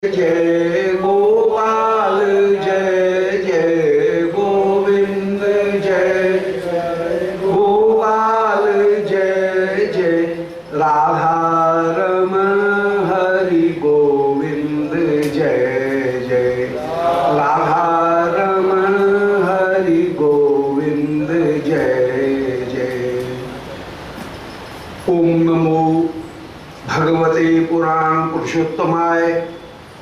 जय गोपाल जय जय गोविंद जय जय गोपाल जय जय राधा रमण हरि गोविंद जय जय राधा रमण हरि गोविंद जय जय। ओम नमो भगवते पुराण पुरुषोत्तमाय।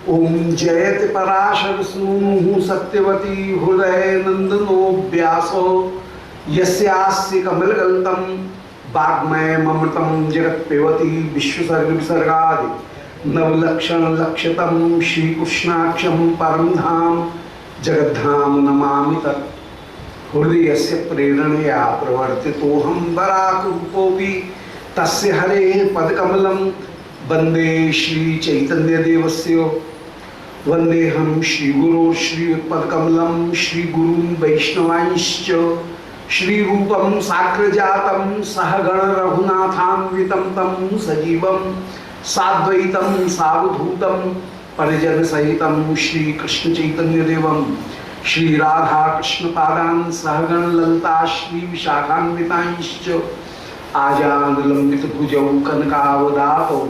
ओम जयति पराशर सूनु सत्यवती हृदय नंदनो व्यासो यस्यास्य कमलगल्तम वाग्मय ममृतम जगत्पेवती विश्वसर्ग विसर्गादि नवलक्षण लक्षतम श्रीकृष्णाक्षम परम धाम जगद्धाम नमामि तत्। हृदयस्य प्रेरणया प्रवर्तितोऽहं वराकरूपोऽपि तस्य हरेः पदकमलं वन्दे श्री चैतन्य देवस्य। वंदेहम श्रीगुरो श्रीयुतपदकमलं श्रीगुरून् वैष्णवांश्च श्रीरूपं साग्रजातं सहगण रघुनाथान्वितं तं सजीवं साद्वैतं सावधूतं परिजन सहितं श्रीकृष्ण चैतन्य देवं श्रीराधा कृष्ण पादान् सहगण ललिता श्री विशाखान्वितांश्च आजानुलंबित भुजौ कनकावदातौ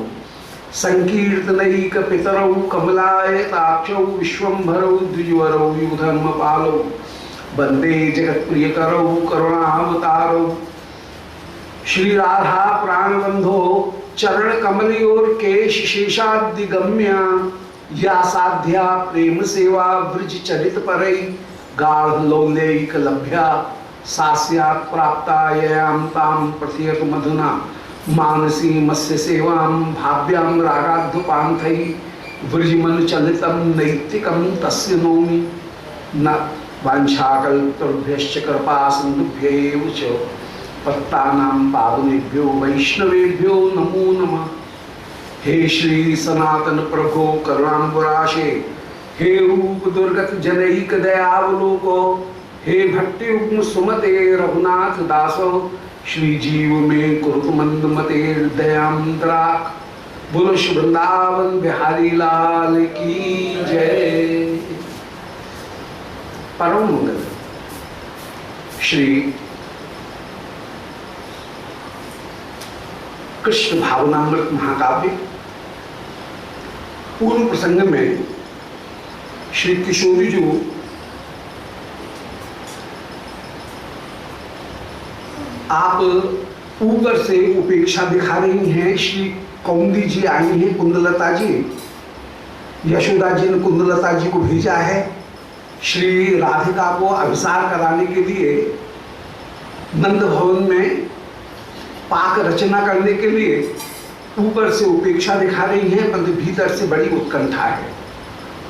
संकीर्तनैक पितरौ कमलायताक्षौ विश्वंभरौ द्विजवरौ युगधर्मपालौ वंदे जगत्प्रियकरौ करुणावतारौ श्री राधा प्राणबंधो चरण कमलयोर केश शेषादिगम्य या साध्या प्रेम सेवा ब्रज चरित परई गाढ़ लौल्यैक लभ्या सास्यात् प्राप्ता ययां तां प्रथियत मधुना मानसी मत्स्य सेवां भाव्यां रागाध्युपांथै व्रजमन चलितं नैतिकं तस्य नौमि न वाञ्छाकल्पतरुभ्यश्च कृपा सिन्धुभ्यैव च पत्तानां पावनेभ्यो वैष्णवेभ्यो नमो नमः। हे श्री सनातन प्रभो करुणाम्बुराशे हे रूप दुर्गत जनैक दयावलोको हे भक्ति युग्म सुमते रघुनाथ दासो श्री जीव में कुरुत मंद मते दयांतरा। बोलो श्री वृंदावन बिहारी लाल की जय। परम मंगल श्री कृष्ण भावनामृत महाकाव्य पूर्व प्रसंग में श्री किशोरी जी आप ऊपर से उपेक्षा दिखा रही हैं। श्री कौंदी जी आई हैं, कुंदलता जी, यशोदा जी ने कुंदलता जी को भेजा है श्री राधिका को अभिसार कराने के लिए, नंद भवन में पाक रचना करने के लिए ऊपर से उपेक्षा दिखा रही हैं, परंतु भीतर से बड़ी उत्कंठा है।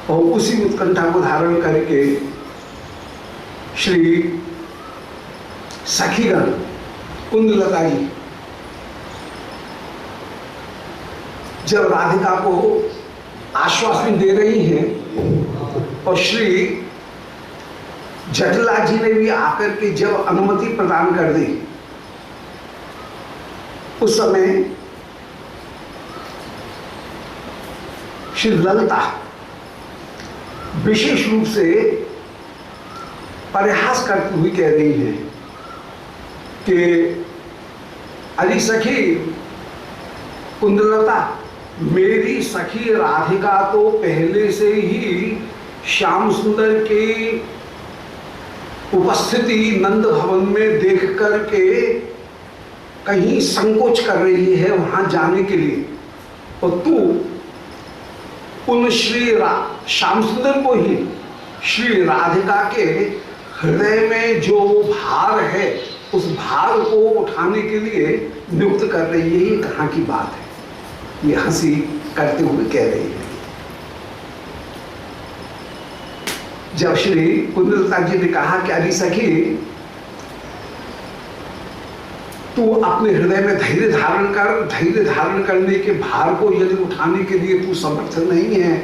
और उसी उत्कंठा को धारण करके श्री सखीगण कुंदलता जी जब राधिका को आश्वासन दे रही हैं और श्री जटिला जी ने भी आकर के जब अनुमति प्रदान कर दी, उस समय श्री ललिता विशेष रूप से परिहास करती हुई कह रही है कि अरे सखी कुंदलता, मेरी सखी राधिका तो पहले से ही श्याम सुंदर की उपस्थिति नंद भवन में देख करके कहीं संकोच कर रही है वहां जाने के लिए, और तू उन श्री श्याम सुंदर को ही श्री राधिका के हृदय में जो भार है उस भार को उठाने के लिए नियुक्त कर रही है। ये कहाँ की बात है? ये हंसी करते हुए कह रही है। जब श्री कुंदलता जी ने कहा कि अरे सखी, तू अपने हृदय में धैर्य धारण कर, धैर्य धारण करने के भार को यदि उठाने के लिए तू समर्थ नहीं है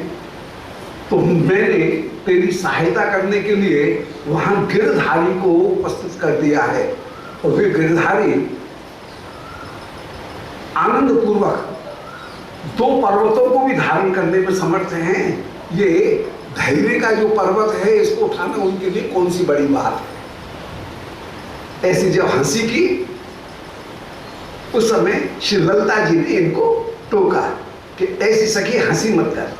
तो मैंने तेरी सहायता करने के लिए वहां गिरधारी को उपस्थित कर दिया है, और वे गिरधारी आनंद पूर्वक दो पर्वतों को भी धारण करने में समर्थ हैं। ये धैर्य का जो पर्वत है इसको उठाना उनके लिए कौन सी बड़ी बात है। ऐसी जब हंसी की उस समय श्री ललिता जी ने इनको टोका कि ऐसी सखी हंसी मत कर।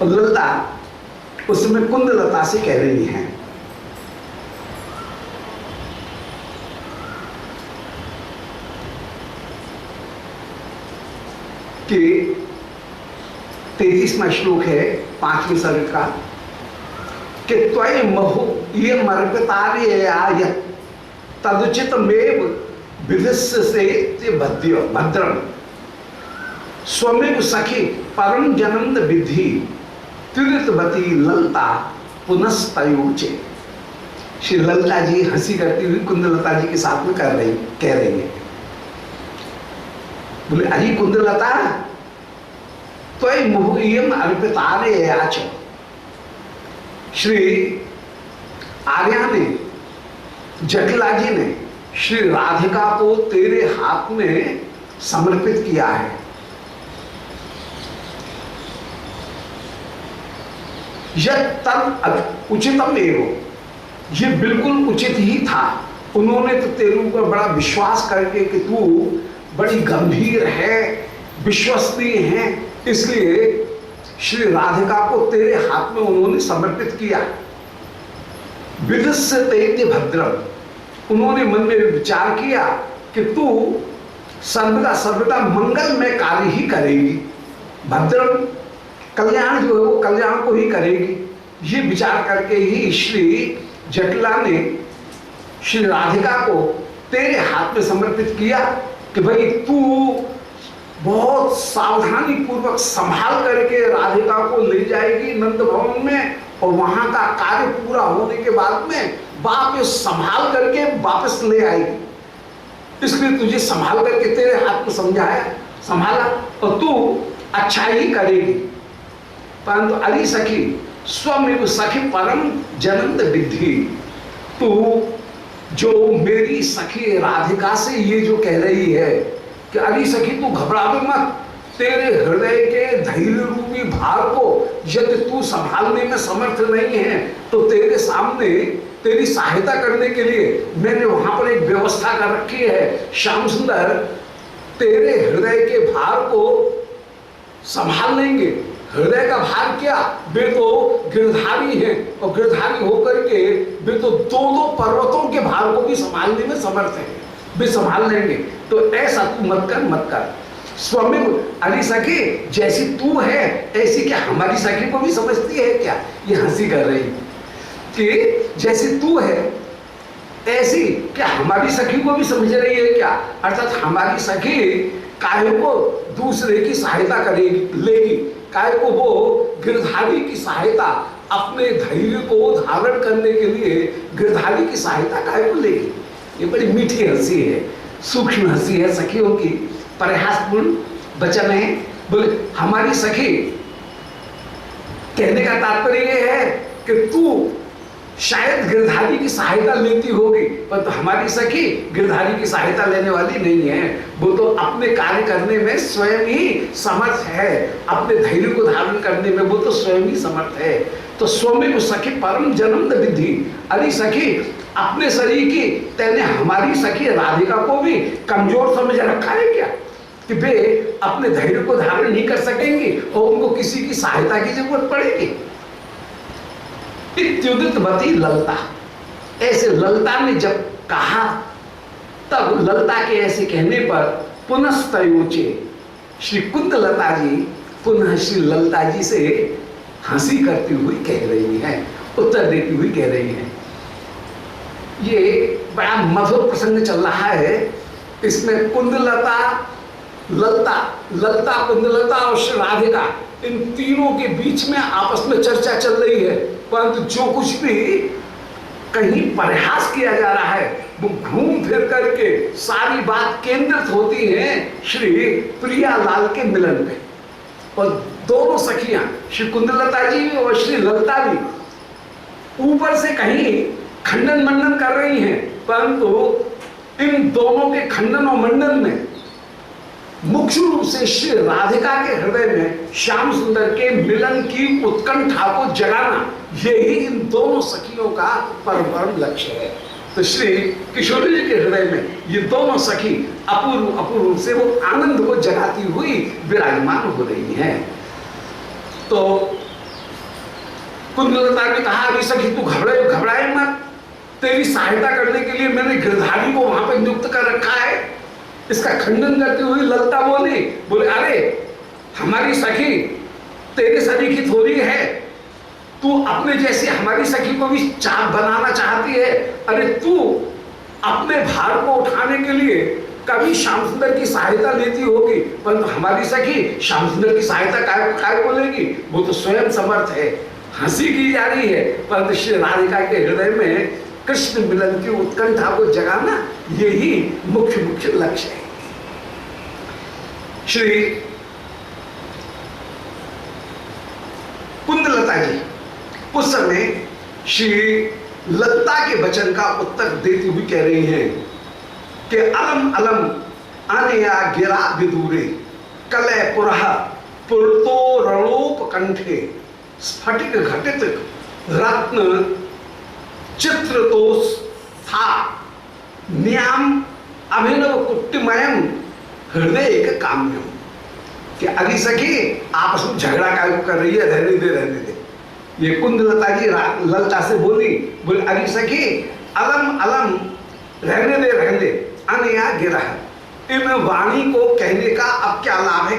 और ललिता उस समय कुंदलता से कह रही हैं कि 33वां श्लोक है 5वें सर्ग का कि त्वयि महु ये मर्कतार्य आय तदुचित मेव विधिस्य से भद्रम स्वमेव सखी परम जनंद विधि त्रितवती ललिता पुनस्तयोचे। श्री ललिता जी हंसी करती हुई कुंदलता जी के साथ में कह रही है, बोले अरे कुंदलता त्वयि मुहुयम अर्पितारे आच। श्री आर्या ने, जटिला जी ने श्री राधिका को तेरे हाथ में समर्पित किया है। यह तद उचितम एवं, ये बिल्कुल उचित ही था। उन्होंने तो तेरे ऊपर बड़ा विश्वास करके कि तू बड़ी गंभीर है, विश्वसनीय है, इसलिए श्री राधिका को तेरे हाथ में उन्होंने समर्पित किया। विदस्य तैत्य भद्रम, उन्होंने मन में विचार किया कि तू सर्वदा सर्वदा मंगलमय कार्य ही करेगी। भद्रम, कल्याण जो है वो कल्याण को ही करेगी। ये विचार करके ही श्री जटिला ने श्री राधिका को तेरे हाथ में समर्पित किया कि भाई तू बहुत सावधानी पूर्वक संभाल करके राधिका को ले जाएगी नंद भवन में, और वहां का कार्य पूरा होने के बाद में वापस संभाल करके वापस ले आएगी। इसलिए तुझे संभाल करके तेरे हाथ में संभाला और तू अच्छा ही करेगी। परंतु अरे सखी स्वमेव सखी परम जनंद विधि, तू जो मेरी सखी राधिका से ये जो कह रही है कि अरे सखी तू घबरावे मत, तेरे हृदय के धैर्य रूपी भार को यदि तू संभालने में समर्थ नहीं है तो तेरे सामने तेरी सहायता करने के लिए मैंने वहां पर एक व्यवस्था कर रखी है। श्याम सुंदर तेरे हृदय के भार को संभाल लेंगे। हृदय का भार क्या, वे तो गिरधारी हैं और गिरधारी होकर के वे तो दो पर्वतों के भार को भी संभालने में समर्थ हैं, वे संभाल लेंगे। तो ऐसा तू मत कर। स्वमेव अरे सखी जैसी तू है ऐसी क्या हमारी सखी को भी समझती है क्या? ये हंसी कर रही कि जैसी तू है ऐसी क्या हमारी सखी को भी समझ रही है क्या? अर्थात हमारी सखी काहे को दूसरे की सहायता करेगी, लेगी, काहे को वो गिरधारी की सहायता, अपने धैर्य को धारण करने के लिए गिरधारी की सहायता काहे को लेगी। ये बड़ी मीठी हंसी है, सूक्ष्म हंसी है, सखियों की परिहासपूर्ण वचन है। बोले हमारी सखी, कहने का तात्पर्य यह है कि तू शायद गिरधारी की सहायता लेती होगी, पर तो हमारी सखी गिरधारी की सहायता लेने वाली नहीं है। वो तो अपने कार्य करने में स्वयं ही समर्थ है, अपने धैर्य को धारण करने में वो तो स्वयं ही समर्थ है। तो स्वमेव सखी परम जन्म विधि, अरे सखी अपने शरीर की तेने हमारी सखी राधिका को भी कमजोर समझ रखा है क्या कि वे अपने धैर्य को धारण नहीं कर सकेंगी और उनको किसी की सहायता की जरूरत पड़ेगी। इत्युदितवती ललिता, ऐसे ललिता ने जब कहा तब ललिता के ऐसे कहने पर पुनस्तयोचे, श्री कुंदलता जी पुनः श्री ललिता जी से हंसी करती हुई कह रही हैं, उत्तर देती हुई कह रही हैं। ये बड़ा मधुर प्रसंग चल रहा है, इसमें कुंदलता, ललिता कुंदलता और श्री राधिका, इन तीनों के बीच में आपस में चर्चा चल रही है। परंतु जो कुछ भी कहीं परिहास किया जा रहा है वो घूम फिर करके सारी बात केंद्रित होती है श्री प्रियालाल के मिलन पे। और दोनों सखियां श्री कुंदलता जी भी और श्री ललिता भी ऊपर से कहीं खंडन मंडन कर रही हैं, परंतु इन दोनों के खंडन और मंडन में मुख्य रूप से श्री राधिका के हृदय में श्याम सुंदर के मिलन की उत्कंठा को जगाना, यही इन दोनों सखियों का परम लक्ष्य है। तो श्री किशोरी जी के हृदय में ये दोनों सखी अपूर्व अपूर्व से वो आनंद को जगाती हुई विराजमान हो रही हैं। तो कुंदलता ने कहा, अभी सखी तू घबराए मत, तेरी सहायता करने के लिए मैंने गिरधारी को वहां पर नियुक्त कर रखा है। इसका खंडन करते हुए ललता बोले अरे हमारी सखी तेरे सरीखी थोड़ी है, तू अपने जैसे हमारी सखी को भी चाप बनाना चाहती है। अरे तू अपने भार को उठाने के लिए कभी श्याम सुंदर की सहायता लेती होगी, परंतु हमारी सखी श्याम सुंदर की सहायता काय को लेगी, वो तो स्वयं समर्थ है। हंसी की जा रही है, परंतु श्री राधिका के हृदय में कृष्ण मिलन की उत्कंठा को जगाना यही मुख्य लक्ष्य है। श्री कुंदलता जी उस समय श्री लता के वचन का उत्तर देती हुई कह रही हैं कि अलम अलम अनया गिरा विदूरे कलय पुरः पुरतो रणोप कंठे स्फटिक घटित रत्न चित्रतोष था न्याम अभिनव कुट्टिमयम हृदय का काम्यम। कि अभी सखी आपस में झगड़ा काय कर रही है, रहने दे। ये कुंदलता जी ललता से बोले अरे सखी अलम अलम रहने दे अनया गिरा, इन वाणी को कहने का अब क्या लाभ है,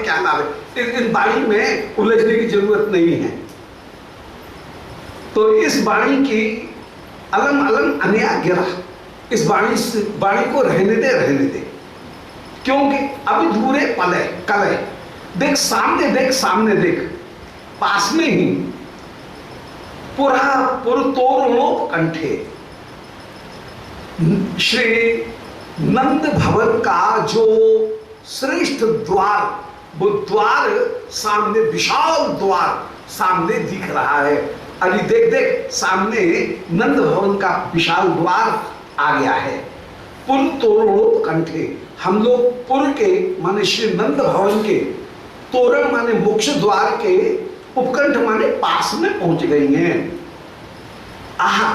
इन वाणी में उलझने की जरूरत नहीं है। तो इस वाणी की अलम अलम अनया गिरा, इस वाणी को रहने दे, क्योंकि अभी दूरे पल है, कल है। देख सामने देख, पास में ही पुरतोरणोप कंठे श्री नंद भवन का जो श्रेष्ठ द्वार, वो द्वार सामने, विशाल द्वार सामने दिख रहा है। अरे देख सामने नंद भवन का विशाल द्वार आ गया है। पुर तोरणोप कंठे, हम लोग पुर के माने श्री नंद भवन के, तोरण माने मोक्ष द्वार के, उपकंठ माने पास में पहुंच गई हैं। आहा,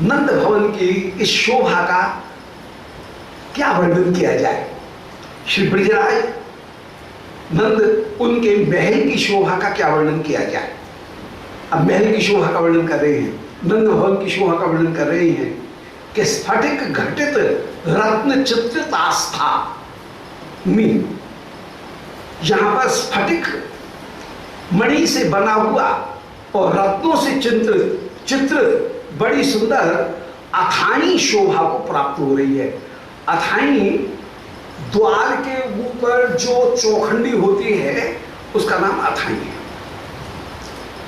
नंद भवन की इस शोभा का क्या वर्णन किया जाए। श्री ब्रजराज नंद उनके महल की शोभा का क्या वर्णन किया जाए। अब महल की शोभा का वर्णन कर रहे हैं, नंद भवन की शोभा का वर्णन कर रहे हैं कि स्फटिक घटित रत्न चित्रित आस्था में, यहां पर स्फटिक मणि से बना हुआ और रत्नों से चित्रित बड़ी सुंदर अथाई शोभा को प्राप्त हो रही है। अथाई द्वार के ऊपर जो चौखंडी होती है उसका नाम अथाई है।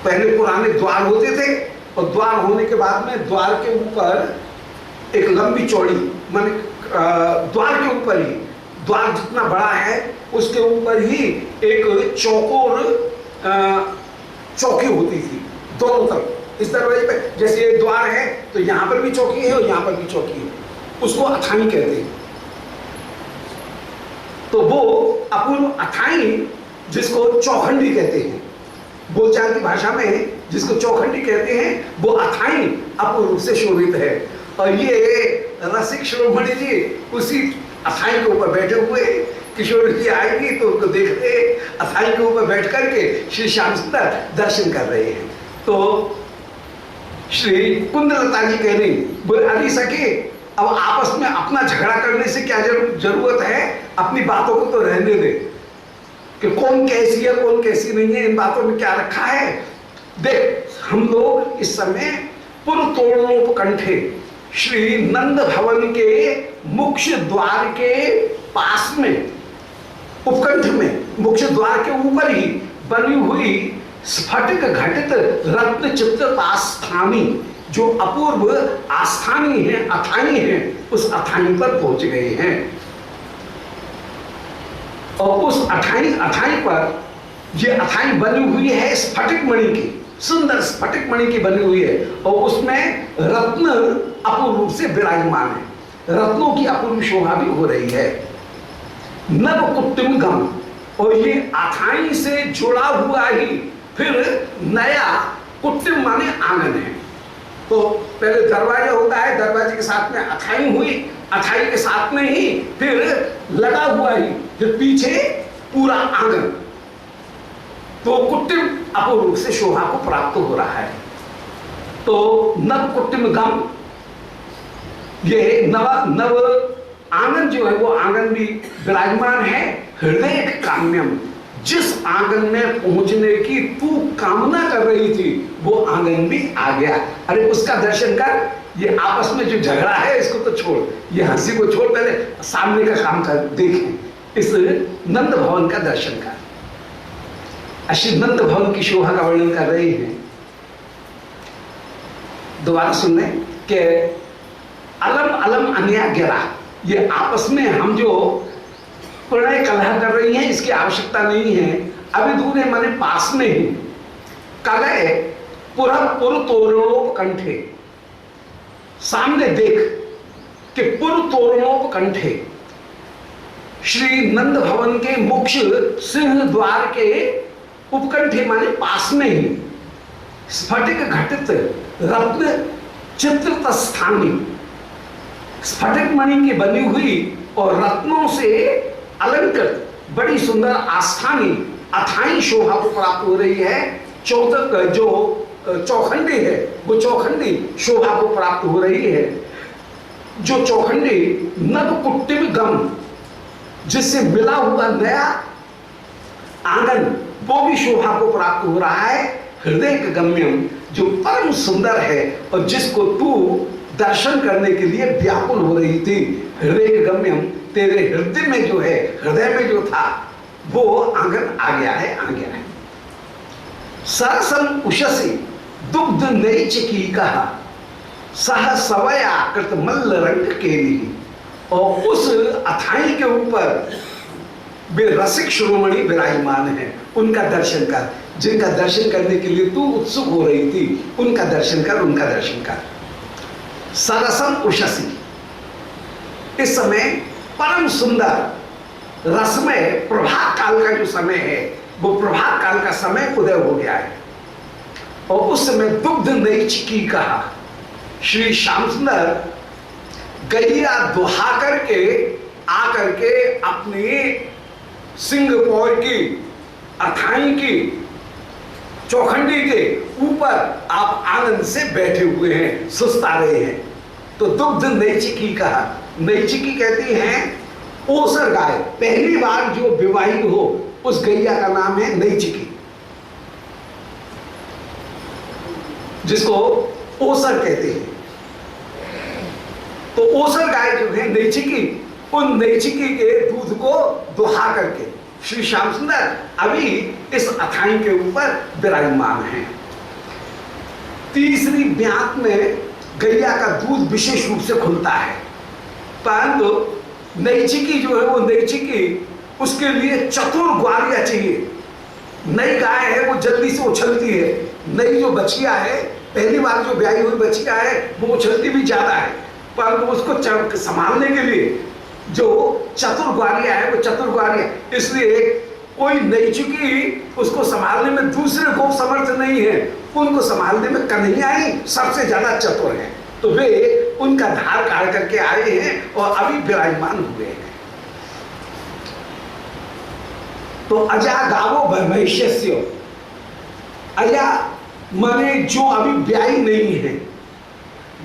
पहले पुराने द्वार होते थे और द्वार होने के बाद में द्वार के ऊपर एक लंबी चौड़ी, माने द्वार के ऊपर ही, द्वार जितना बड़ा है उसके ऊपर ही एक चौकोर चौकी होती थी दोनों तरफ। इस दरवाजे पे जैसे ये द्वार है तो यहाँ पर भी चौकी है और यहाँ पर भी चौकी है, उसको अथाई कहते हैं। तो वो अपूर्व अथाई जिसको चौखंडी कहते हैं, बोलचाल की भाषा में जिसको चौखंडी कहते हैं, वो अथाई अपूर्व से शोभित है। और ये रसिक शिरोमणि जी उसी अथाई के ऊपर बैठे हुए, किशोर जी आएगी तो उनको देख रहे, अथाई के ऊपर बैठ करके श्री श्याम सुंदर दर्शन कर रहे हैं। तो श्री कुंदलता जी कह रही, बोले अरे सखी अब आपस में अपना झगड़ा करने से क्या जरूरत है, अपनी बातों को तो रहने दे कि कौन कैसी है कौन कैसी नहीं है, इन बातों में क्या रखा है। देख हम लोग इस समय पुरतोरणोप कंठे श्री नंद भवन के मुख्य द्वार के पास में, उपकंठ में, मुख्य द्वार के ऊपर ही बनी हुई स्फटिक घटित रत्न चित्रित आस्थानी, जो अपूर्व आस्थानी है, अथाई है, उस अथाई पर पहुंच गए हैं। और उस अथाई पर ये अथाई बनी हुई है स्फटिक मणि की, सुंदर स्फटिक मणि की बनी हुई है और उसमें रत्न अपूर्व रूप से विराजमान है, रत्नों की अपूर्व शोभा भी हो रही है। नव कुट्टिम गम, और ये अथाई से जुड़ा हुआ ही फिर नया कुट्टिम माने आंगन है। तो पहले दरवाजा होता है, दरवाजे के साथ में अथाई हुई, अथाई के साथ में ही फिर लगा हुआ ही फिर पीछे पूरा आंगन। तो कुट्टिम अपूर्व रूप से शोभा को प्राप्त हो रहा है। तो नव कुट्टिम गम, ये नव आंगन जो है वो आंगन भी विराजमान है। हृदय काम्यम, जिस आंगन में पहुंचने की तू कामना कर रही थी वो आंगन भी आ गया। अरे उसका दर्शन कर। ये आपस में जो झगड़ा है इसको तो छोड़, ये हंसी को छोड़, पहले सामने का काम कर, देखें इस नंद भवन का दर्शन कर। अश्री नंद भवन की शोभा का वर्णन कर रहे हैं। दोबारा सुन लें कि अलम अलम अन्या गिरा, ये आपस में हम जो प्रणय कलह कर रही हैं इसकी आवश्यकता नहीं है। अभी दूर है माने पास में ही। कलह पुर तोरणोपकंठे, सामने देख कि पुर तोरणोपकंठे, श्री नंद भवन के मुख्य सिंह द्वार के उपकंठे माने पास में ही स्फटिक घटित रत्न चित्रित स्थानी, स्फटिक मणि की बनी हुई और रत्नों से अलंकृत बड़ी सुंदर आस्थानी अथाई शोभा को प्राप्त हो रही है। चौथक जो चौखंडी है वो चौखंडी शोभा को प्राप्त हो रही है। जो चौखंडी नव कुट्टिम गम, जिससे मिला हुआ नया आंगन, वो भी शोभा को प्राप्त हो रहा है। हृदय गम्यम, जो परम सुंदर है और जिसको तू दर्शन करने के लिए व्याकुल हो रही थी। हृदय गम्यम, तेरे हृदय में जो है, हृदय में जो था वो आंगन आ गया है, आ गया है। सरसम उषसी दुग्ध नई चिकी कहा, सह सवया कृत मल्ल रंग के लिए, और उस अथाई के ऊपर वे रसिक शिरोमणि विराजमान है। उनका दर्शन कर, जिनका दर्शन करने के लिए तू उत्सुक हो रही थी, उनका दर्शन कर, उनका दर्शन कर। सरसम उषसी, इस समय परम सुंदर रसमय प्रभात काल का जो समय है वो प्रभात काल का समय उदय हो गया है। और उस समय दुग्ध नई चिकी कहा, श्री श्याम सुंदर गैया दुहा करके आकर के अपनी सिंह पौर की अथाई की चौखंडी के ऊपर आप आनंद से बैठे हुए हैं, सुस्ता रहे हैं। तो दुग्ध नैचिकी कहा, नैचिकी कहती हैं ओसर गाय, पहली बार जो विवाहित हो उस गैया का नाम है नैचिकी, जिसको ओसर कहते हैं। तो ओसर गाय जो है नैचिकी, उन नैचिकी के दूध को दुहा करके श्री श्याम सुंदर अभी इस अथाई के ऊपर विराजमान है। तीसरी ब्यात में गैया का दूध विशेष रूप से खुलता है, परंतु नैचिकी जो है वो नैचिकी, उसके लिए चतुर ग्वालिया चाहिए। नई गाय है वो जल्दी से उछलती है, नई जो बछिया है, पहली बार जो ब्याई हुई बछिया है वो उछलती भी ज्यादा है, परंतु उसको संभालने के लिए जो चतुर ग्वालिया है वो चतुर ग्वालिया, इसलिए कोई नैचिकी उसको संभालने में दूसरे को समर्थ नहीं है, उनको संभालने में कन्हैया ही सबसे ज्यादा चतुर है। तो वे उनका धार काढ़ करके आए हैं और अभी विराजमान हुए हैं। तो अजा गावो भविष्यस्यो, अजा माने जो अभी ब्याही नहीं है,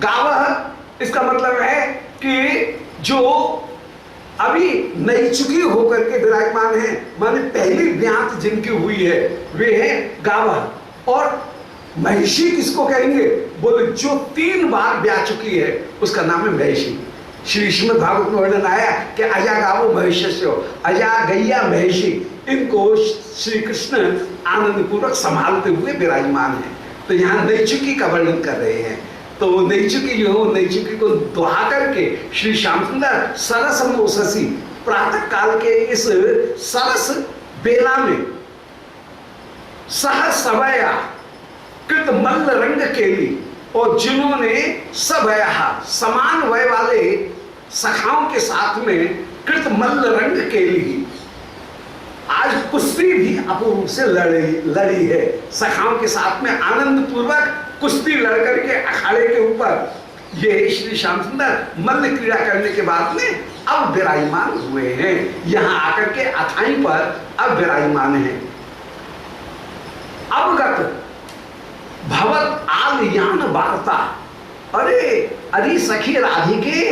गावह इसका मतलब है कि जो अभी नैचुकी होकर के विराजमान है, माने पहली ब्यात जिनकी हुई है वे है गावह। और महिषी किसको कहेंगे, बोले जो 3 बार ब्याह चुकी है उसका नाम है महिषी। श्री श्रीमद् भागवत में वर्णन आया कि अजा गावो महिष्यो, अजा गैया महिषी, इनको श्री कृष्ण आनंद पूर्वक संभालते हुए विराजमान है। तो यहाँ नैचुकी का वर्णन कर रहे हैं। तो वो नैचुकी जो है, नैचुकी को दुहा करके श्री श्याम सुंदर सरस मोससी, प्रातः काल के इस सरस बेला में सह सवया कृत मल्ल रंग के लिए, और जिन्होंने सभया समान वय वाले सखाओं के साथ में कृत मल्ल रंग के लिए कुश्ती भी अपूर्व से लड़ी है। सखाओं के साथ में आनंद पूर्वक कुश्ती लड़ करके अखाड़े के ऊपर ये श्री श्याम सुंदर मल्ल क्रीड़ा करने के बाद में अब विराजमान हुए हैं। यहां आकर के अथाई पर अब विराजमान है। अवगत भवत आलयान वार्ता, अरे सखी राधिके,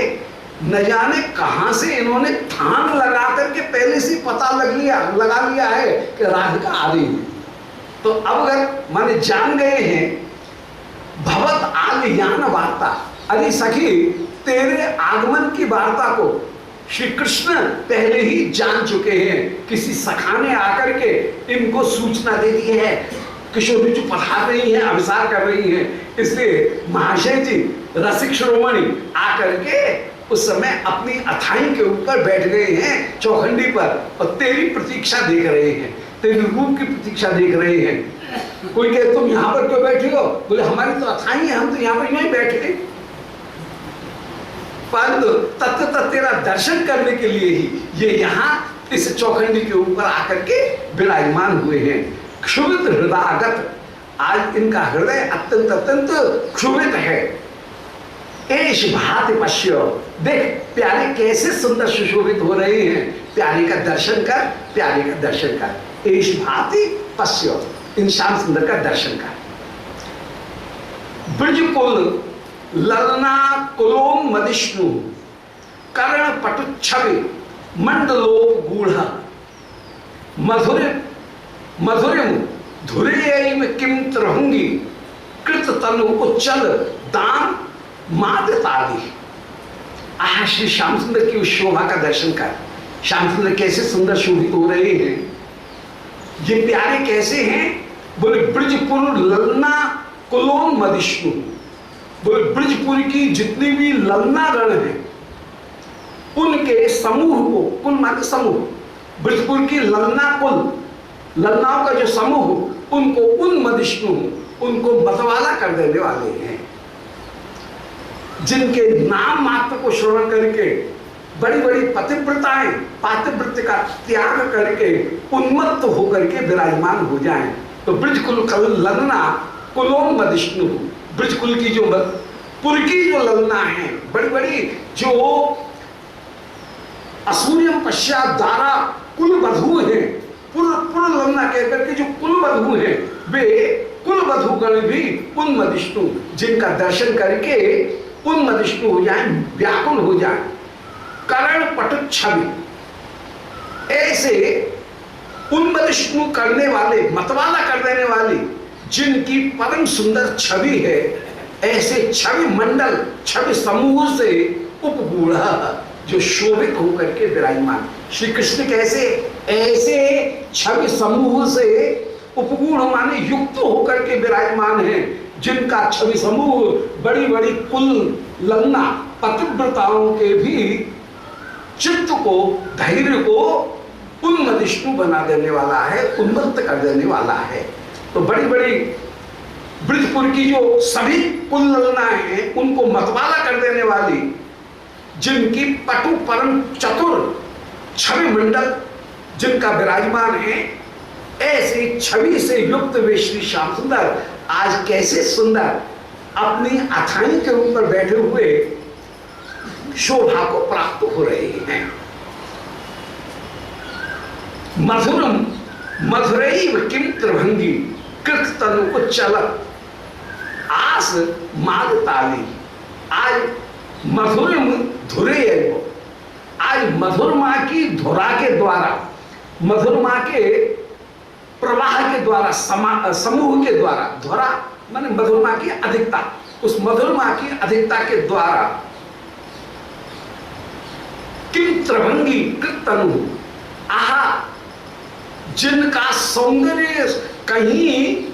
न जाने कहां से इन्होंने ठान लगा करके पहले से पता लगा लिया है कि राधिका आ रही है। तो अवगत माने जान गए हैं। भवत आलयान वार्ता, अरे सखी तेरे आगमन की वार्ता को श्री कृष्ण पहले ही जान चुके हैं। किसी सखा ने आकर के इनको सूचना दे दी है, किशोर जी पधार रही हैं, अभिसार कर रही हैं। इसलिए महाशय जी रसिक शिरोमणि आकर के उस समय अपनी अथाई के ऊपर बैठ गए हैं चौखंडी पर, और तेरी प्रतीक्षा देख रहे हैं, तेरे रूप की प्रतीक्षा देख रहे हैं। कोई कहे तुम यहाँ पर क्यों बैठे हो? बोले हमारी तो अथाई है, हम तो यहाँ पर यहीं बैठे, परंतु तत्व तेरा दर्शन करने के लिए ही ये यहाँ इस चौखंडी के ऊपर आकर के विराजमान हुए हैं। क्षुभित हृदयागत, आज इनका हृदय अत्यंत अत्यंत क्षुभित है। एश भाति पश्य, देख प्यारे कैसे सुंदर सुशोभित हो रहे हैं। प्यारे का दर्शन कर, प्यारे का दर्शन कर। एश भाति पश्य, इन श्याम सुंदर का दर्शन कर। ब्रजकुल ललना कुलोम मदिष्णु, कर्ण पटुच्छवि मंडलोप गूढ़, मधुरिम धुरेयैव किम त्रहुंगी, कृत तनु उच्चल दान मादताली। आह, श्री श्याम सुंदर की उस शोभा का दर्शन कर। श्याम सुंदर कैसे सुंदर शोभित हो रहे हैं, ये प्यारे कैसे हैं। बोले ब्रजपुर ललना कुलोम मदिष्णु, बोले ब्रजपुर की जितनी भी ललना रण है उनके समूह को, कुल माने समूह, ब्रजपुर की ललना कुल, ललनाओं का जो समूह, उनको उन मदिष्णु, उनको मतवाला कर देने वाले हैं, जिनके नाम मात्र को श्रवण करके बड़ी बड़ी पतिव्रताएं पातिव्रत्य का त्याग करके उन्मत्त होकर के विराजमान हो जाएं। तो ब्रजकुल ललना कुलोम मदिष्णु, ब्रजकुल की जो पुर की जो ललना है, बड़ी बड़ी जो असूर्यम पश्चात द्वारा कुल वधु है, पुर ललना कहकर के जो कुल वधु है, वे कुल वधुगण भी उन मदिष्णु, जिनका दर्शन करके उन मदिष्णु हो जाए, व्याकुल हो जाए। कर्ण पटुत छवि, ऐसे उन मदिष्णु करने वाले, मतवाला कर देने वाली, जिनकी परम सुंदर छवि है, ऐसे छवि मंडल, छवि समूह से उपगूढ़ा, जो शोभित होकर के विराजमान। श्री कृष्ण कैसे, ऐसे छवि समूह से उपगूढ़ माने युक्त होकर के विराजमान है, जिनका छवि समूह बड़ी बड़ी कुल ललना पतिव्रताओं के भी चित्त को, धैर्य को उन्मदिष्णु बना देने वाला है, उन्मत्त कर देने वाला है। तो बड़ी बड़ी ब्रजपुर की जो सभी कुल ललनाएं हैं, उनको मतवाला कर देने वाली, जिनकी पटु परम चतुर छवि मंडल जिनका विराजमान है, ऐसी छवि से युक्त वे श्री श्याम सुंदर आज कैसे सुंदर अपनी अथाई के ऊपर बैठे हुए शोभा को प्राप्त हो रहे हैं। मधुरम मधुरैव किम त्रिभंगी, कृत तनु उच्चल आस मादताली। आज मधुरम धुरे, आज मधुरमा की धुरा के द्वारा, मधुरमा के प्रवाह के द्वारा, समूह के द्वारा, धुरा माने मधुरमा की अधिकता, उस मधुरमा की अधिकता के द्वारा किम त्रिभंगी कृत तनु, आहा, जिनका सौंदर्य कहीं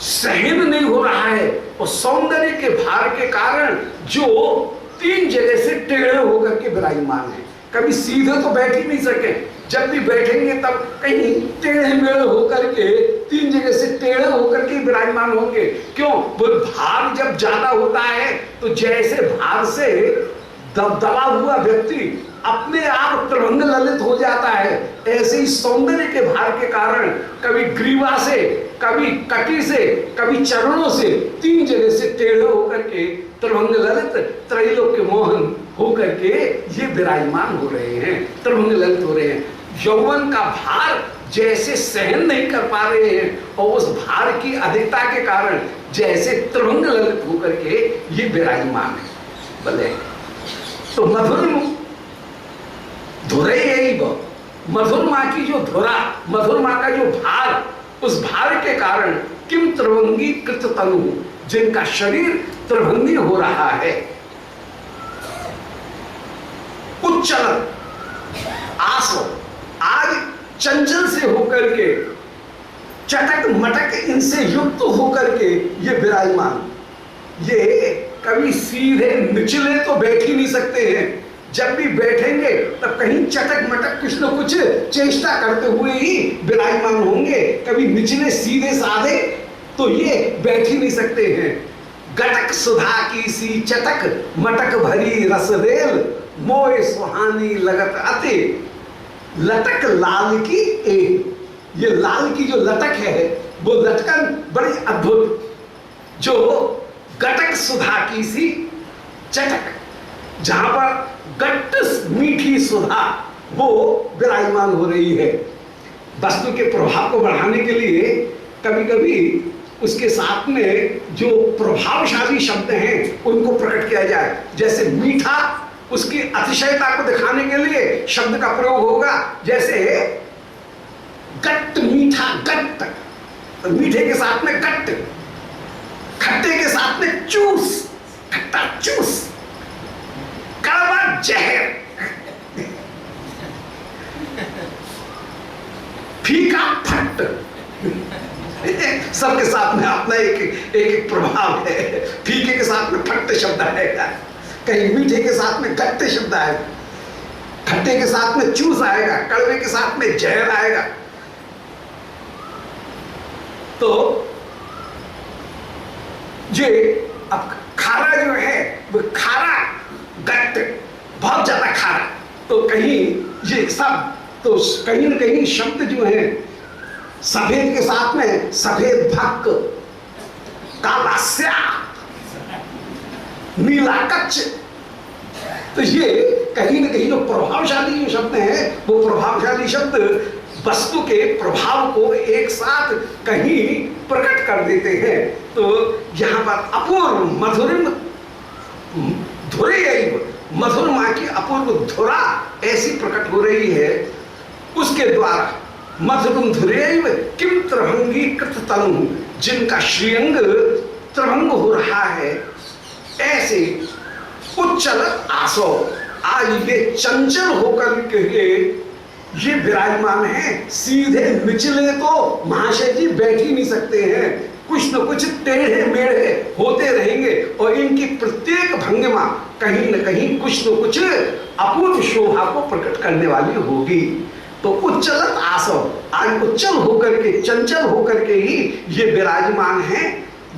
सहन नहीं हो रहा है, और सौंदर्य के भार के कारण जो तीन जगह से टेढ़े होकर के विराजमान है, कभी सीधे तो बैठ ही नहीं सके, जब भी बैठेंगे तब कहीं टेढ़े मेढ़े होकर के, तीन जगह से टेढ़े होकर के विराजमान होंगे। क्यों? वो भार जब ज्यादा होता है तो जैसे भार से दबदबा हुआ व्यक्ति अपने आप त्रिभंग ललित हो जाता है। ऐसे ही सौंदर्य के भार के कारण कभी ग्रीवा से, कभी कटी से, कभी चरणों से, तीन जगह से टेढ़े होकर के त्रिभंग ललित, त्रैलोक्य मोहन होकर के ये विराजमान हो रहे हैं, त्रिभंग ललित हो रहे हैं। यौवन का भार जैसे सहन नहीं कर पा रहे हैं और उस भार की अधिकता के कारण जैसे त्रिभंग ललित होकर के ये विराजमान है। भले तो मधुरमा की जो धुरा, मधुरमा का जो भार, उस भार के कारण किम त्रिभंगी कृत तनु, जिनका शरीर त्रिभंगी हो रहा है। उच्चल आसो, आज चंचल से होकर के, चटक मटक इनसे युक्त होकर के ये विराजमान, ये कभी सीधे निचले तो बैठ ही नहीं सकते हैं। जब भी बैठेंगे तब कहीं चटक मटक कुछ न कुछ चेष्टा करते हुए ही विराजमान होंगे। कभी निचले सीधे साधे तो ये बैठ ही नहीं सकते हैं। गटक सुधा की सी चटक मटक भरी रसरेल, मोए सुहानी लगत अति लटक लाल की एक। ये लाल की जो लटक है वो लटकन बड़ी अद्भुत, जो गटक सुधा की सी चटक, जहां पर गट्ट मीठी सुधा वो विराजमान हो रही है। वस्तु के प्रभाव को बढ़ाने के लिए कभी कभी उसके साथ में जो प्रभावशाली शब्द हैं उनको प्रकट किया जाए। जैसे मीठा, उसकी अतिशयता को दिखाने के लिए शब्द का प्रयोग होगा। जैसे गट्ट मीठा, गट्ट तो मीठे के साथ में गट्ट, खट्टे के साथ में चूस, खट्टा चूस, कड़वा जहर, फीका फट, सबके साथ में अपना एक एक प्रभाव है। फीके के साथ में फट शब्द आएगा, कहीं मीठे के साथ में गट्टे शब्द आएगा, खट्टे के साथ में चूस आएगा, कड़वे के साथ में जहर आएगा। तो ये अब खारा जो है वो खारा, गट्ट, बहुत ज्यादा खारा, तो कहीं ये सब, तो कहीं न कहीं शब्द जो है सफेद के साथ में सफेद भक, काला स्याह, नीला कच्च, तो ये कहीं न कहीं जो प्रभावशाली जो शब्द हैं वो प्रभावशाली शब्द वस्तु के प्रभाव को एक साथ कहीं प्रकट कर देते हैं। तो यहाँ पर अपूर्व मधुरिम धुरे, मधुरमा की अपूर्व धुरा ऐसी प्रकट हो रही है उसके द्वारा। मधुरम धुरेव किम त्रिभंगी कृत तनु, जिनका श्रीअंग त्रिभंग हो रहा है, ऐसे उच्चल आसो, आज ये चंचल होकर के ये विराजमान है। सीधे निचले तो महाशय जी बैठ ही नहीं सकते हैं, कुछ न कुछ टेढ़े मेढ़े होते रहेंगे और इनकी प्रत्येक भंगिमा कहीं न कहीं कुछ न कुछ अपूर्व शोभा को प्रकट करने वाली होगी। तो उच्चलत आसव, आज उच्चल होकर के, चंचल होकर के ही ये विराजमान है,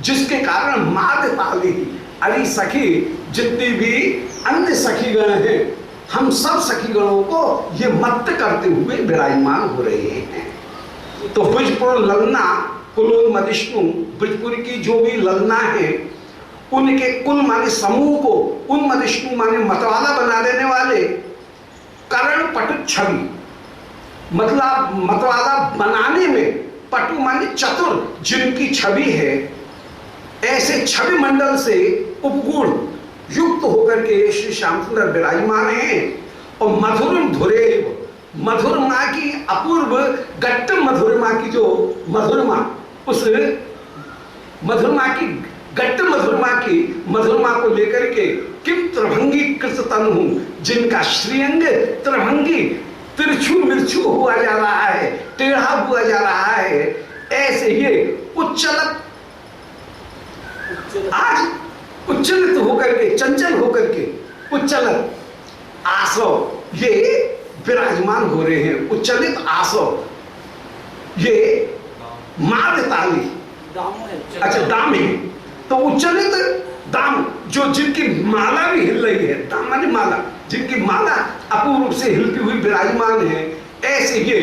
जिसके कारण माद ताली, अरे सखी जितनी भी अन्य सखीगण हैं, हम सब सखीगणों को ये मत्त करते हुए विराजमान हो रहे हैं। तो ब्रजपुर ललना कुलोन्मदिष्णु, ब्रजपुर की जो भी ललना है उनके कुल माने समूह को, उन्मदिष्णु माने मतवाला बना देने वाले, कर्ण पटु छवि, मतलब मतवाला बनाने में, पटु माने चतुर, जिनकी छवि है, ऐसे छवि मंडल से उपगुण युक्त होकर के श्री श्याम सुंदर विराजमान है। और मधुरम धुरेव, मधुरमा की अपूर्व गट्ट मधुरमा की जो मधुरमा, उस मधुरमा की गट्ट मधुरमा को लेकर के किम त्रिभंगी कृत तनु, जिनका श्रीअंग त्रिभंगी, तिरछू मिर्छू हुआ जा रहा है, टेढ़ा हुआ जा रहा है, ऐसे ये उच्चलत, आज उच्चलित होकर के, चंचल होकर के, उच्चलित आसव ये विराजमान हो रहे हैं। उच्चलित आसव ये माद ताली, अच्छा दाम है, तो उच्चलित दाम जो जिनकी माला भी हिल रही है, दाम माने माला, जिनकी माला अपूर्व से हिलती हुई विराजमान है, ऐसे ये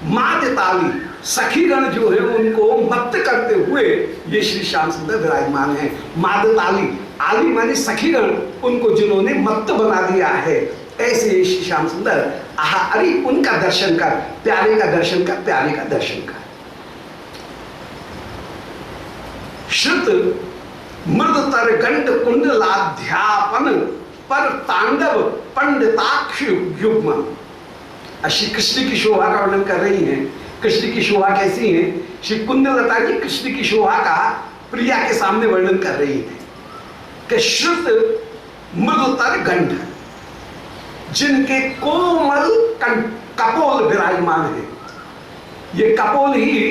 माद ताली सखीगण जो है उनको मत्त करते हुए ये श्री श्याम सुंदर विराजमान है। माद ताली, आली माने सखीगण, उनको जिन्होंने मत्त बना दिया है, ऐसे श्री श्याम सुंदर। आहा, अरे उनका दर्शन कर, प्यारे का दर्शन कर, प्यारे का दर्शन कर। श्रुत मृदतर गंड कुंडलाध्यापन पर तांडव पंडिताक्ष युग्म। श्री कृष्ण की शोभा का वर्णन कर रही हैं। कृष्ण की शोभा कैसी है? श्री कुंडलता जी कृष्ण की शोभा का प्रिया के सामने वर्णन कर रही है कि श्रुत मृदुतर गंड, जिनके कोमल कपोल विराजमान है। ये कपोल ही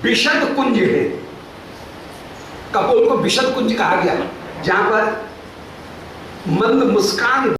विशद कुंज है। कपोल को विशद कुंज कहा गया, जहां पर मंद मुस्कान